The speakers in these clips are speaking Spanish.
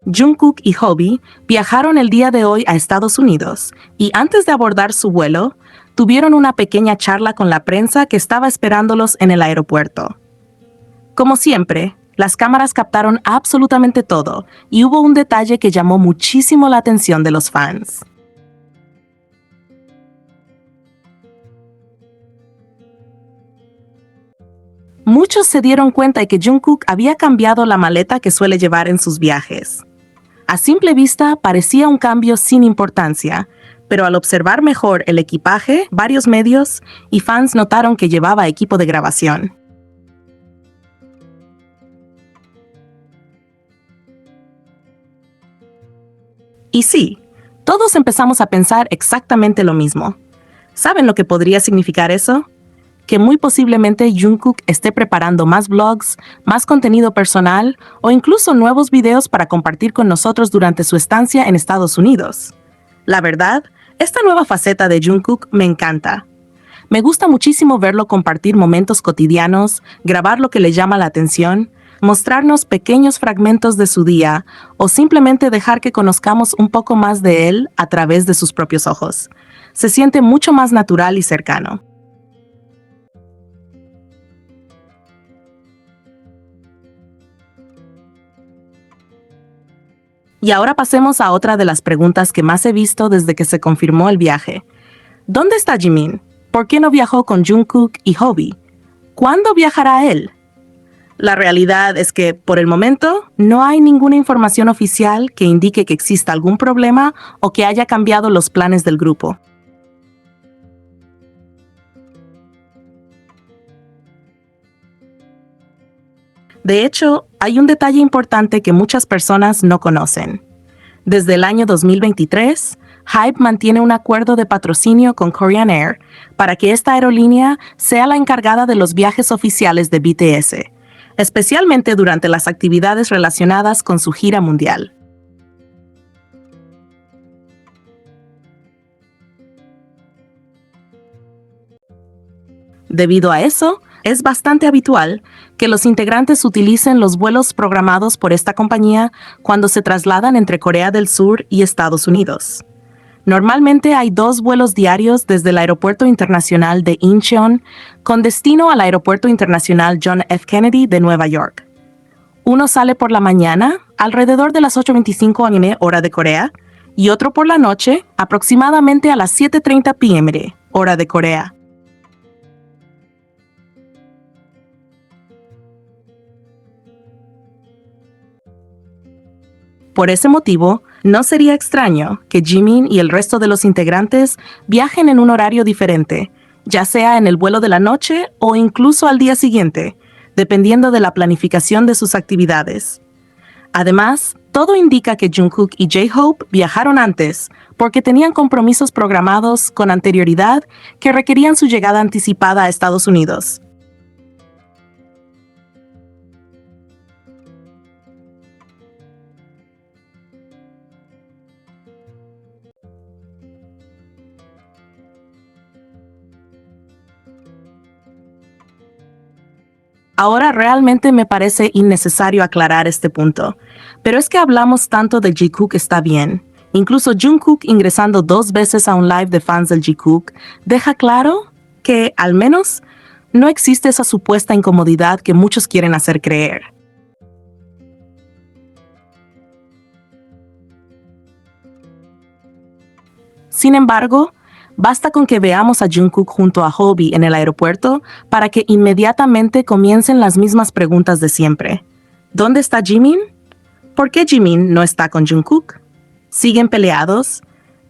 Jungkook y Hobi viajaron el día de hoy a Estados Unidos y antes de abordar su vuelo, tuvieron una pequeña charla con la prensa que estaba esperándolos en el aeropuerto. Como siempre, las cámaras captaron absolutamente todo y hubo un detalle que llamó muchísimo la atención de los fans. Muchos se dieron cuenta de que Jungkook había cambiado la maleta que suele llevar en sus viajes. A simple vista parecía un cambio sin importancia, pero al observar mejor el equipaje, varios medios y fans notaron que llevaba equipo de grabación. Y sí, todos empezamos a pensar exactamente lo mismo. ¿Saben lo que podría significar eso? Que muy posiblemente Jungkook esté preparando más vlogs, más contenido personal o incluso nuevos videos para compartir con nosotros durante su estancia en Estados Unidos. La verdad, esta nueva faceta de Jungkook me encanta. Me gusta muchísimo verlo compartir momentos cotidianos, grabar lo que le llama la atención, mostrarnos pequeños fragmentos de su día o simplemente dejar que conozcamos un poco más de él a través de sus propios ojos. Se siente mucho más natural y cercano. Y ahora pasemos a otra de las preguntas que más he visto desde que se confirmó el viaje. ¿Dónde está Jimin? ¿Por qué no viajó con Jungkook y Hobi? ¿Cuándo viajará él? La realidad es que, por el momento, no hay ninguna información oficial que indique que exista algún problema o que haya cambiado los planes del grupo. De hecho, hay un detalle importante que muchas personas no conocen. Desde el año 2023, HYBE mantiene un acuerdo de patrocinio con Korean Air para que esta aerolínea sea la encargada de los viajes oficiales de BTS, especialmente durante las actividades relacionadas con su gira mundial. Debido a eso, es bastante habitual que los integrantes utilicen los vuelos programados por esta compañía cuando se trasladan entre Corea del Sur y Estados Unidos. Normalmente hay 2 vuelos diarios desde el Aeropuerto Internacional de Incheon con destino al Aeropuerto Internacional John F. Kennedy de Nueva York. Uno sale por la mañana, alrededor de las 8:25 am, hora de Corea, y otro por la noche, aproximadamente a las 7:30 p.m., hora de Corea. Por ese motivo, no sería extraño que Jimin y el resto de los integrantes viajen en un horario diferente, ya sea en el vuelo de la noche o incluso al día siguiente, dependiendo de la planificación de sus actividades. Además, todo indica que Jungkook y J-Hope viajaron antes porque tenían compromisos programados con anterioridad que requerían su llegada anticipada a Estados Unidos. Ahora realmente me parece innecesario aclarar este punto, pero es que hablamos tanto del Jikook está bien. Incluso Jungkook ingresando 2 veces a un live de fans del Jikook deja claro que, al menos, no existe esa supuesta incomodidad que muchos quieren hacer creer. Sin embargo, basta con que veamos a Jungkook junto a Hobi en el aeropuerto para que inmediatamente comiencen las mismas preguntas de siempre. ¿Dónde está Jimin? ¿Por qué Jimin no está con Jungkook? ¿Siguen peleados?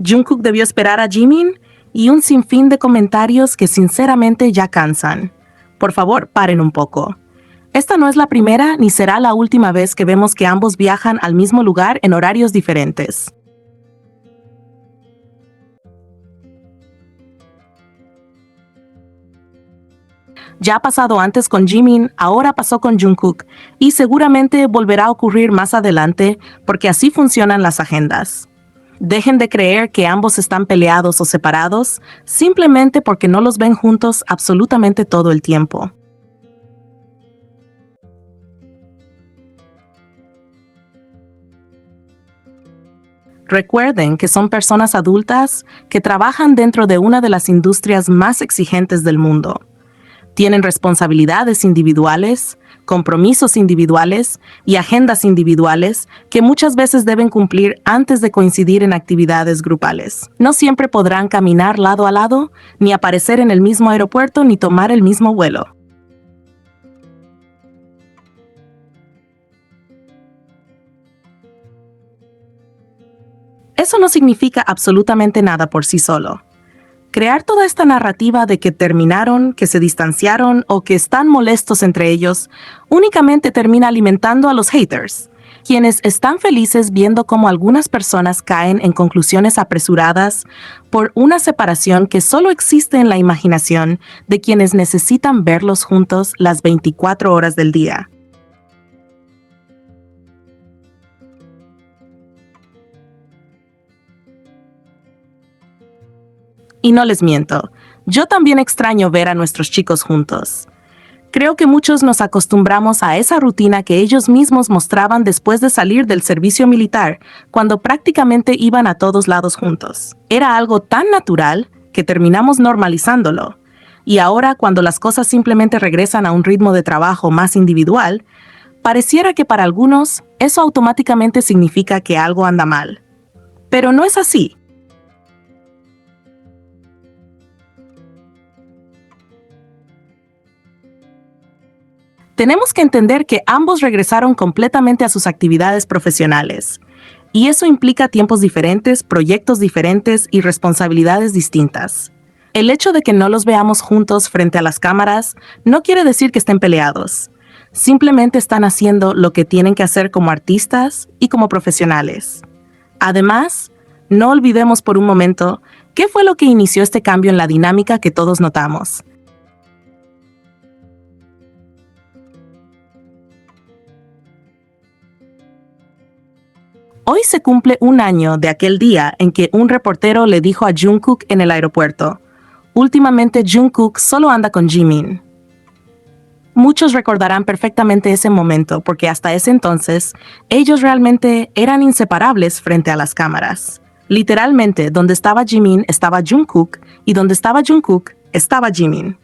¿Jungkook debió esperar a Jimin? Y un sinfín de comentarios que sinceramente ya cansan. Por favor, paren un poco. Esta no es la primera ni será la última vez que vemos que ambos viajan al mismo lugar en horarios diferentes. Ya ha pasado antes con Jimin, ahora pasó con Jungkook, y seguramente volverá a ocurrir más adelante porque así funcionan las agendas. Dejen de creer que ambos están peleados o separados simplemente porque no los ven juntos absolutamente todo el tiempo. Recuerden que son personas adultas que trabajan dentro de una de las industrias más exigentes del mundo. Tienen responsabilidades individuales, compromisos individuales y agendas individuales que muchas veces deben cumplir antes de coincidir en actividades grupales. No siempre podrán caminar lado a lado, ni aparecer en el mismo aeropuerto, ni tomar el mismo vuelo. Eso no significa absolutamente nada por sí solo. Crear toda esta narrativa de que terminaron, que se distanciaron o que están molestos entre ellos únicamente termina alimentando a los haters, quienes están felices viendo cómo algunas personas caen en conclusiones apresuradas por una separación que solo existe en la imaginación de quienes necesitan verlos juntos las 24 horas del día. Y no les miento, yo también extraño ver a nuestros chicos juntos. Creo que muchos nos acostumbramos a esa rutina que ellos mismos mostraban después de salir del servicio militar, cuando prácticamente iban a todos lados juntos. Era algo tan natural que terminamos normalizándolo. Y ahora, cuando las cosas simplemente regresan a un ritmo de trabajo más individual, pareciera que para algunos eso automáticamente significa que algo anda mal. Pero no es así. Tenemos que entender que ambos regresaron completamente a sus actividades profesionales, y eso implica tiempos diferentes, proyectos diferentes y responsabilidades distintas. El hecho de que no los veamos juntos frente a las cámaras no quiere decir que estén peleados. Simplemente están haciendo lo que tienen que hacer como artistas y como profesionales. Además, no olvidemos por un momento qué fue lo que inició este cambio en la dinámica que todos notamos. Hoy se cumple un año de aquel día en que un reportero le dijo a Jungkook en el aeropuerto: últimamente Jungkook solo anda con Jimin. Muchos recordarán perfectamente ese momento porque hasta ese entonces ellos realmente eran inseparables frente a las cámaras. Literalmente, donde estaba Jimin estaba Jungkook y donde estaba Jungkook estaba Jimin.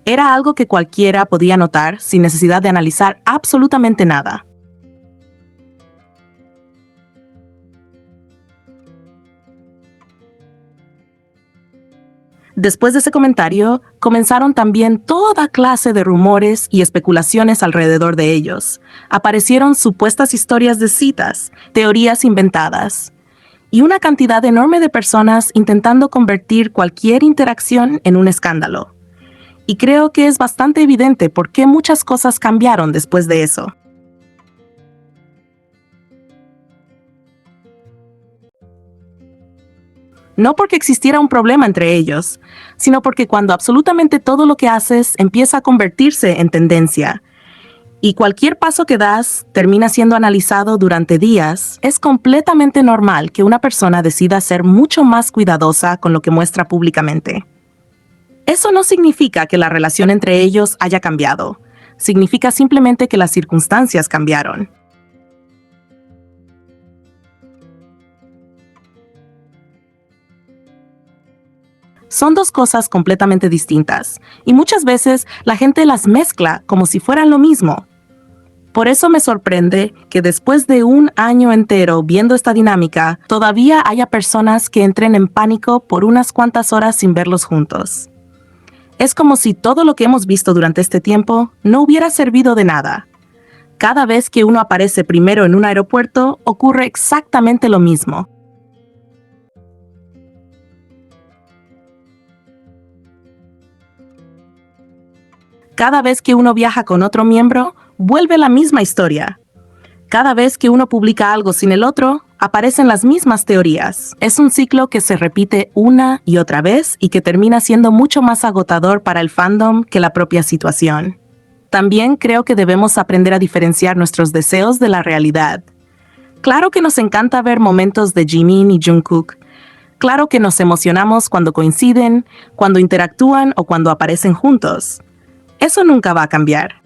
Era algo que cualquiera podía notar sin necesidad de analizar absolutamente nada. Después de ese comentario, comenzaron también toda clase de rumores y especulaciones alrededor de ellos. Aparecieron supuestas historias de citas, teorías inventadas, y una cantidad enorme de personas intentando convertir cualquier interacción en un escándalo. Y creo que es bastante evidente por qué muchas cosas cambiaron después de eso. No porque existiera un problema entre ellos, sino porque cuando absolutamente todo lo que haces empieza a convertirse en tendencia, y cualquier paso que das termina siendo analizado durante días, es completamente normal que una persona decida ser mucho más cuidadosa con lo que muestra públicamente. Eso no significa que la relación entre ellos haya cambiado, significa simplemente que las circunstancias cambiaron. Son dos cosas completamente distintas, y muchas veces la gente las mezcla como si fueran lo mismo. Por eso me sorprende que después de un año entero viendo esta dinámica, todavía haya personas que entren en pánico por unas cuantas horas sin verlos juntos. Es como si todo lo que hemos visto durante este tiempo no hubiera servido de nada. Cada vez que uno aparece primero en un aeropuerto, ocurre exactamente lo mismo. Cada vez que uno viaja con otro miembro, vuelve la misma historia. Cada vez que uno publica algo sin el otro, aparecen las mismas teorías. Es un ciclo que se repite una y otra vez y que termina siendo mucho más agotador para el fandom que la propia situación. También creo que debemos aprender a diferenciar nuestros deseos de la realidad. Claro que nos encanta ver momentos de Jimin y Jungkook. Claro que nos emocionamos cuando coinciden, cuando interactúan o cuando aparecen juntos. Eso nunca va a cambiar.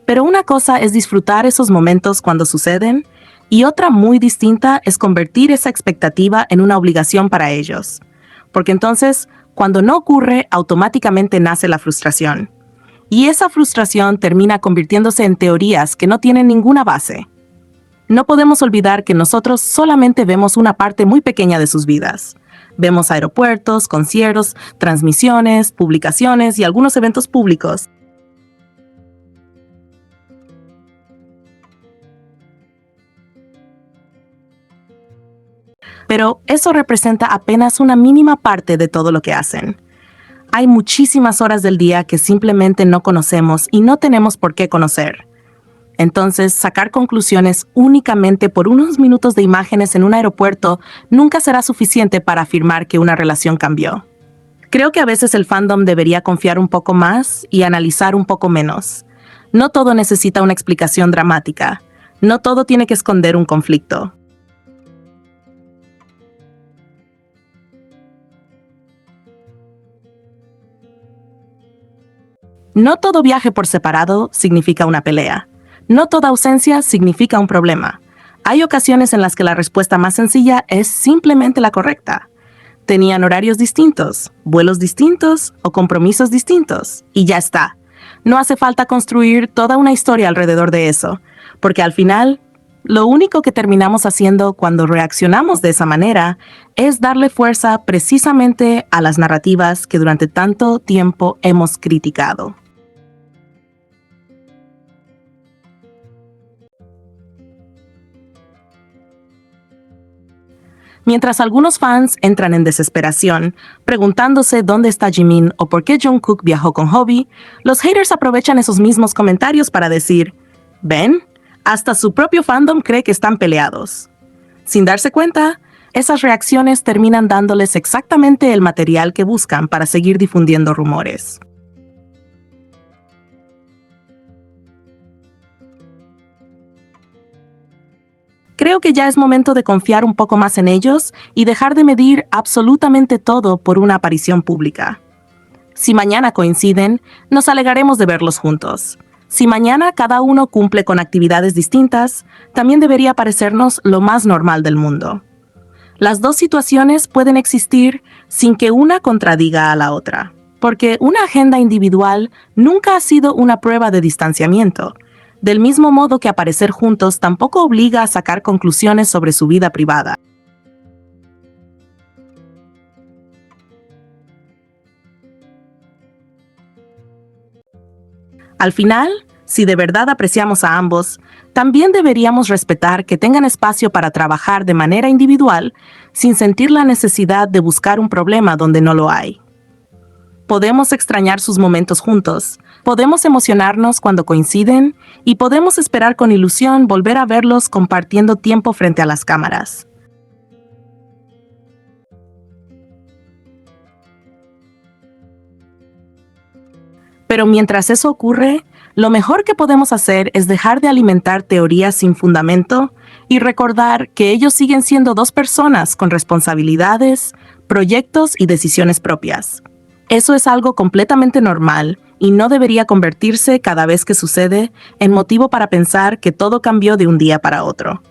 Pero una cosa es disfrutar esos momentos cuando suceden, y otra muy distinta es convertir esa expectativa en una obligación para ellos. Porque entonces, cuando no ocurre, automáticamente nace la frustración. Y esa frustración termina convirtiéndose en teorías que no tienen ninguna base. No podemos olvidar que nosotros solamente vemos una parte muy pequeña de sus vidas. Vemos aeropuertos, conciertos, transmisiones, publicaciones y algunos eventos públicos. Pero eso representa apenas una mínima parte de todo lo que hacen. Hay muchísimas horas del día que simplemente no conocemos y no tenemos por qué conocer. Entonces, sacar conclusiones únicamente por unos minutos de imágenes en un aeropuerto nunca será suficiente para afirmar que una relación cambió. Creo que a veces el fandom debería confiar un poco más y analizar un poco menos. No todo necesita una explicación dramática. No todo tiene que esconder un conflicto. No todo viaje por separado significa una pelea. No toda ausencia significa un problema. Hay ocasiones en las que la respuesta más sencilla es simplemente la correcta. Tenían horarios distintos, vuelos distintos o compromisos distintos, y ya está. No hace falta construir toda una historia alrededor de eso, porque al final, lo único que terminamos haciendo cuando reaccionamos de esa manera es darle fuerza precisamente a las narrativas que durante tanto tiempo hemos criticado. Mientras algunos fans entran en desesperación, preguntándose dónde está Jimin o por qué Jungkook viajó con Hobi, los haters aprovechan esos mismos comentarios para decir, ¿ven? Hasta su propio fandom cree que están peleados. Sin darse cuenta, esas reacciones terminan dándoles exactamente el material que buscan para seguir difundiendo rumores. Creo que ya es momento de confiar un poco más en ellos y dejar de medir absolutamente todo por una aparición pública. Si mañana coinciden, nos alegraremos de verlos juntos. Si mañana cada uno cumple con actividades distintas, también debería parecernos lo más normal del mundo. Las dos situaciones pueden existir sin que una contradiga a la otra, porque una agenda individual nunca ha sido una prueba de distanciamiento. Del mismo modo que aparecer juntos tampoco obliga a sacar conclusiones sobre su vida privada. Al final, si de verdad apreciamos a ambos, también deberíamos respetar que tengan espacio para trabajar de manera individual sin sentir la necesidad de buscar un problema donde no lo hay. Podemos extrañar sus momentos juntos, podemos emocionarnos cuando coinciden y podemos esperar con ilusión volver a verlos compartiendo tiempo frente a las cámaras. Pero mientras eso ocurre, lo mejor que podemos hacer es dejar de alimentar teorías sin fundamento y recordar que ellos siguen siendo dos personas con responsabilidades, proyectos y decisiones propias. Eso es algo completamente normal y no debería convertirse cada vez que sucede en motivo para pensar que todo cambió de un día para otro.